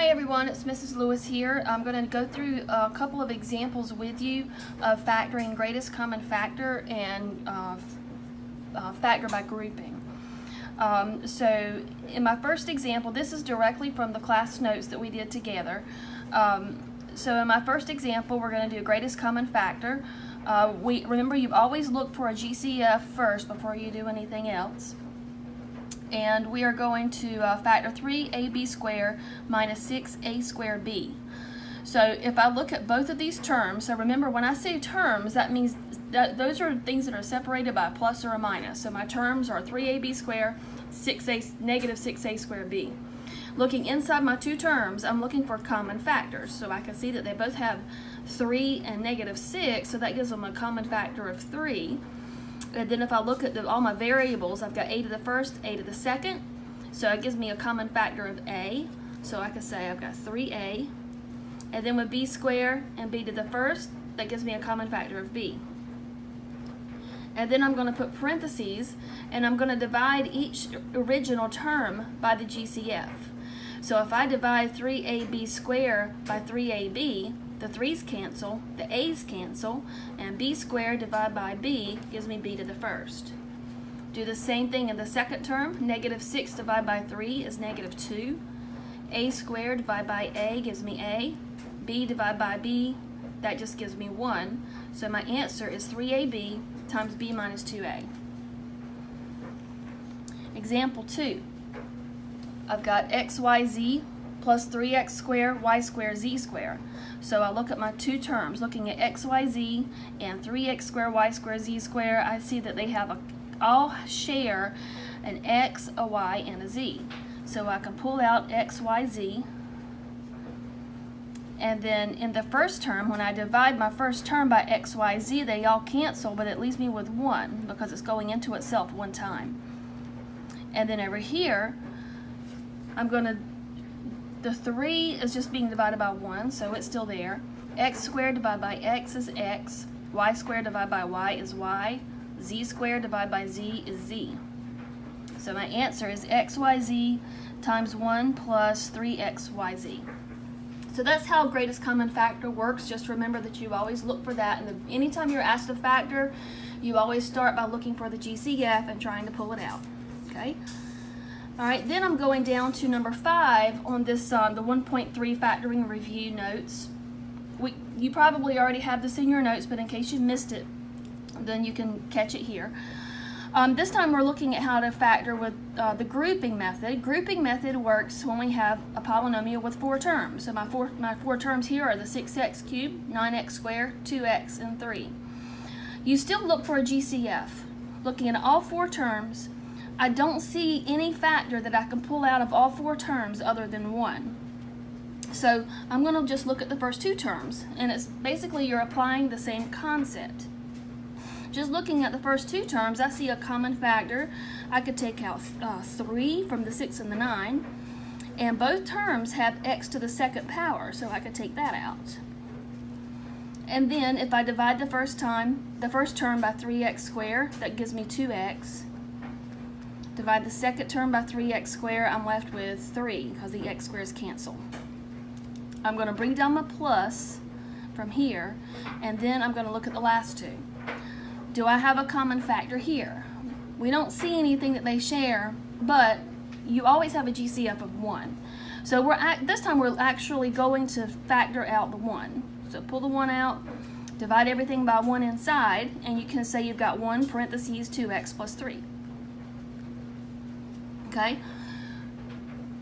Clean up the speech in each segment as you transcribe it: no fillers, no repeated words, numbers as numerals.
Hi everyone, it's Mrs. Lewis here. I'm going to go through a couple of examples with you of factoring greatest common factor and factor by grouping. So in my first example, this is directly from the class notes that we did together. So in my first example, we're going to do greatest common factor. Remember, you always look for a GCF first before you do anything else. And we are going to factor 3ab squared minus 6a squared b. So if I look at both of these terms, so remember when I say terms, that means that those are things that are separated by a plus or a minus. So my terms are 3ab squared, negative 6a squared b. Looking inside my two terms, I'm looking for common factors. So I can see that they both have 3 and negative 6, so that gives them a common factor of 3. And then if I look at all my variables, I've got a to the first, a to the second. So it gives me a common factor of a. So I could say I've got 3a. And then with b squared and b to the first, that gives me a common factor of b. And then I'm going to put parentheses, and I'm going to divide each original term by the GCF. So if I divide 3ab squared by 3ab, the 3's cancel, the a's cancel, and b squared divided by b gives me b to the first. Do the same thing in the second term. Negative 6 divided by 3 is negative 2. A squared divided by a gives me a. B divided by b, that just gives me 1. So my answer is 3ab times b minus 2a. Example 2. I've got xyz plus 3x squared, y squared, z squared. So I look at my two terms, looking at xyz and 3x squared, y squared, z squared, I see that they have all share an x, a y, and a z. So I can pull out xyz, and then in the first term, when I divide my first term by xyz, they all cancel, but it leaves me with 1 because it's going into itself one time. And then over here, the 3 is just being divided by 1, so it's still there. X squared divided by x is x. Y squared divided by y is y. Z squared divided by z is z. So my answer is xyz times 1 plus 3xyz. So that's how greatest common factor works. Just remember that you always look for that. And anytime you're asked to factor, you always start by looking for the GCF and trying to pull it out. Okay? All right, then I'm going down to number 5 on this, the 1.3 factoring review notes. You probably already have this in your notes, but in case you missed it, then you can catch it here. This time we're looking at how to factor with the grouping method. Grouping method works when we have a polynomial with 4 terms. So my four terms here are the 6x cubed, 9x squared, 2x, and 3. You still look for a GCF. Looking at all 4 terms, I don't see any factor that I can pull out of all 4 terms other than 1. So I'm going to just look at the first 2 terms, and it's basically you're applying the same concept. Just looking at the first 2 terms, I see a common factor. I could take out 3 from the 6 and the 9, and both terms have x to the second power, so I could take that out. And then if I divide the first term by 3x squared, that gives me 2x. Divide the second term by 3x squared, I'm left with 3 because the x squares cancel. I'm going to bring down my plus from here, and then I'm going to look at the last 2. Do I have a common factor here? We don't see anything that they share, but you always have a GCF of 1. So this time we're actually going to factor out the 1. So pull the 1 out, divide everything by 1 inside, and you can say you've got 1 parentheses 2x plus 3. Okay?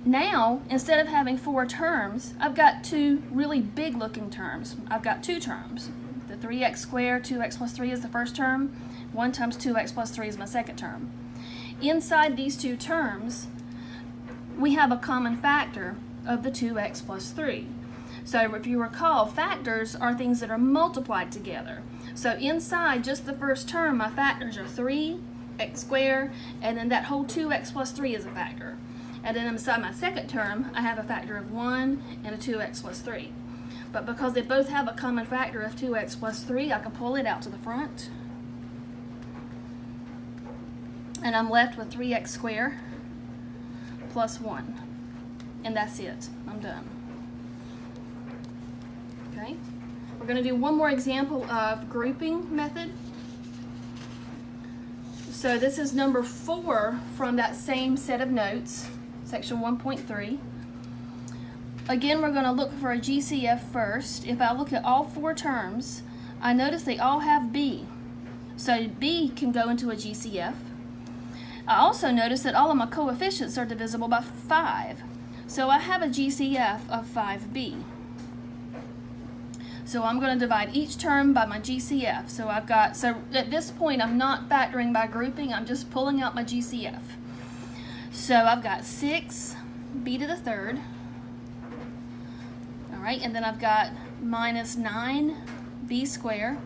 Now, instead of having 4 terms, I've got 2 really big looking terms. I've got 2 terms. The 3x squared, 2x plus 3 is the first term. 1 times 2x plus 3 is my second term. Inside these 2 terms, we have a common factor of the 2x plus 3. So if you recall, factors are things that are multiplied together. So inside just the first term, my factors are 3, x squared, and then that whole 2x plus 3 is a factor. And then inside my second term, I have a factor of 1 and a 2x plus 3. But because they both have a common factor of 2x plus 3, I can pull it out to the front. And I'm left with 3x squared plus 1. And that's it. I'm done. Okay, we're going to do one more example of grouping method. So this is number 4 from that same set of notes, section 1.3. Again, we're going to look for a GCF first. If I look at all 4 terms, I notice they all have B. So B can go into a GCF. I also notice that all of my coefficients are divisible by 5. So I have a GCF of 5B. So I'm going to divide each term by my GCF. So at this point I'm not factoring by grouping, I'm just pulling out my GCF. So I've got 6b to the third. Alright, and then I've got minus 9b squared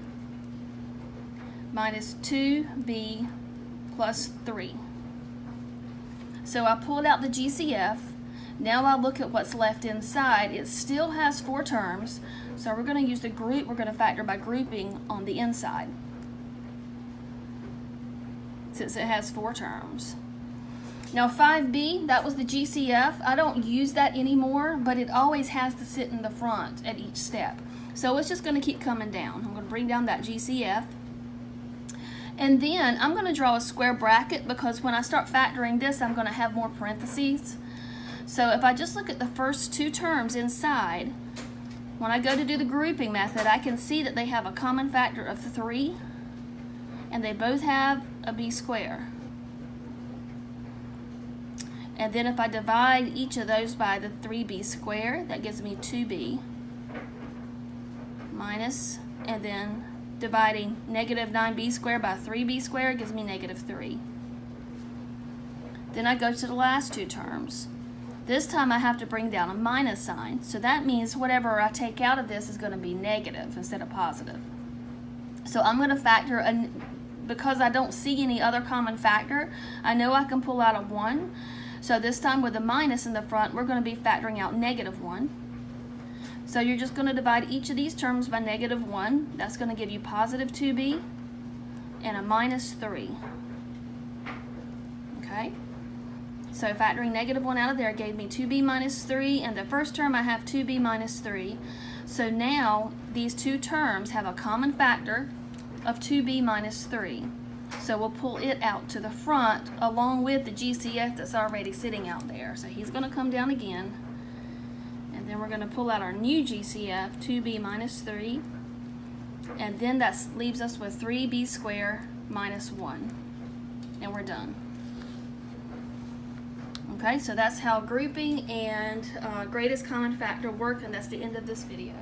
minus 2b plus 3. So I pulled out the GCF. Now I look at what's left inside. It still has 4 terms, so we're going to use the group. We're going to factor by grouping on the inside, since it has 4 terms. Now 5b, that was the GCF. I don't use that anymore, but it always has to sit in the front at each step. So it's just going to keep coming down. I'm going to bring down that GCF. And then I'm going to draw a square bracket, because when I start factoring this, I'm going to have more parentheses. So if I just look at the first 2 terms inside, when I go to do the grouping method, I can see that they have a common factor of 3, and they both have a b squared. And then if I divide each of those by the 3b squared, that gives me 2b minus, and then dividing negative 9b squared by 3b squared gives me negative 3. Then I go to the last 2 terms. This time I have to bring down a minus sign, so that means whatever I take out of this is going to be negative instead of positive. So I'm going to factor, because I don't see any other common factor, I know I can pull out a 1. So this time with a minus in the front, we're going to be factoring out negative 1. So you're just going to divide each of these terms by negative 1. That's going to give you positive 2b and a minus 3. Okay? So factoring negative 1 out of there gave me 2b minus 3, and the first term I have 2b minus 3. So now these 2 terms have a common factor of 2b minus 3. So we'll pull it out to the front along with the GCF that's already sitting out there. So he's going to come down again, and then we're going to pull out our new GCF, 2b minus 3, and then that leaves us with 3b squared minus 1, and we're done. Okay, so that's how grouping and greatest common factor work, and that's the end of this video.